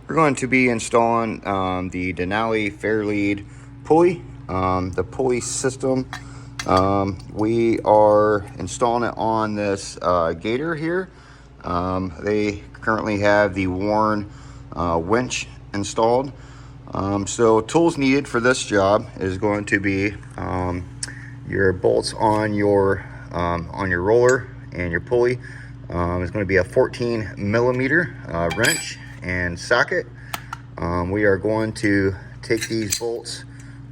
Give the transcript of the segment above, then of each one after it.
We're going to be installing the Denali Fairlead Pulley, the pulley system. We are installing it on this gator here. They currently have the worn winch installed. So tools needed for this job is going to be your bolts on your roller and your pulley. It's going to be a 14 millimeter wrench and socket. We are going to take these bolts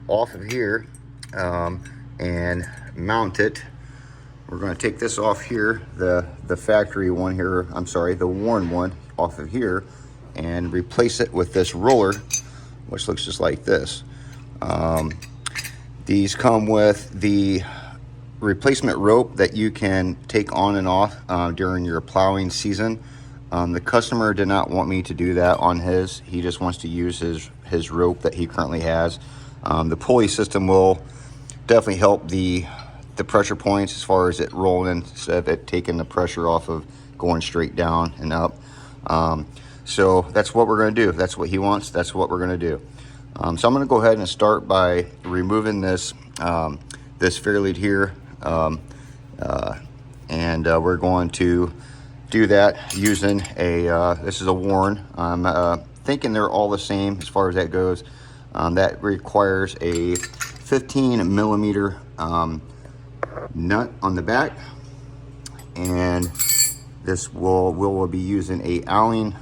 off of here and mount it. We're going to take this off here, the factory one here, I'm sorry, the worn one off of here, and replace it with this roller, which looks just like this. These come with the replacement rope that you can take on and off during your plowing season. The customer did not want me to do that on his. He just wants to use his rope that he currently has. The pulley system will definitely help the pressure points as far as it rolling instead of it taking the pressure off of going straight down and up. So that's what we're going to do. If that's what he wants, that's what we're going to do. So I'm going to go ahead and start by removing this this Fairlead here, and we're going to do that using a this is a worn. I'm thinking they're all the same as far as that goes. That requires a 15 millimeter nut on the back, and this will be using an Allen.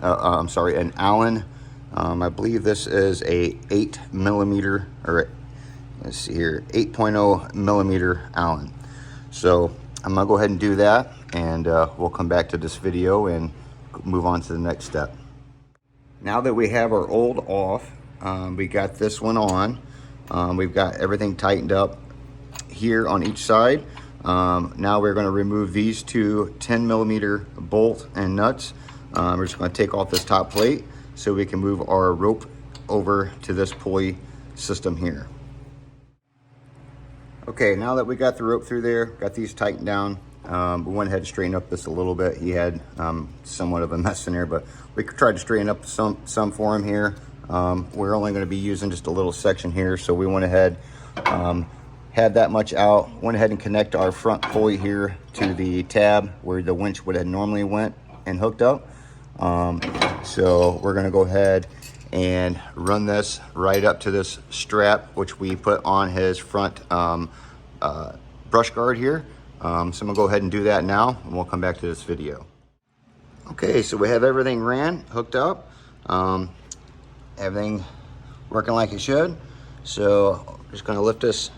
I believe this is a 8 millimeter, or let's see here, 8.0 millimeter Allen. So I'm gonna go ahead and do that, and we'll come back to this video and move on to the next step. Now that we have our old off, we got this one on. We've got everything tightened up here on each side. Now we're going to remove these two 10 millimeter bolt and nuts. We're just going to take off this top plate so we can move our rope over to this pulley system here. Okay, now that we got the rope through there, got these tightened down, we went ahead and straightened up this a little bit. He had somewhat of a mess in there, but we tried to straighten up some for him here. We're only going to be using just a little section here, so we went ahead, had that much out, went ahead and connect our front pulley here to the tab where the winch would have normally went and hooked up. So we're going to go ahead and run this right up to this strap, which we put on his front brush guard here. So I'm gonna go ahead and do that now, and we'll come back to this video. Okay, so we have everything hooked up, everything working like it should. So I'm just gonna lift this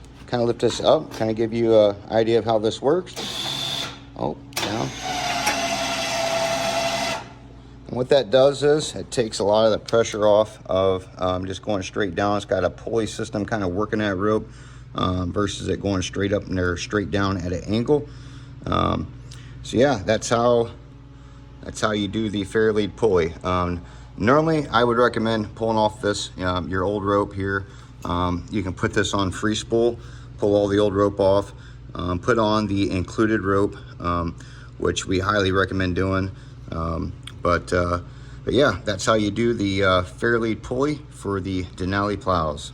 up, kind of give you an idea of how this works. Oh, down. And what that does is it takes a lot of the pressure off of just going straight down. It's got a pulley system kind of working that rope versus it going straight up and there straight down at an angle. So yeah, that's how you do the Fairlead pulley. Normally I would recommend pulling off this your old rope here. You can put this on free spool, pull all the old rope off, put on the included rope, which we highly recommend doing. But yeah, that's how you do the Fairlead pulley for the Denali plows.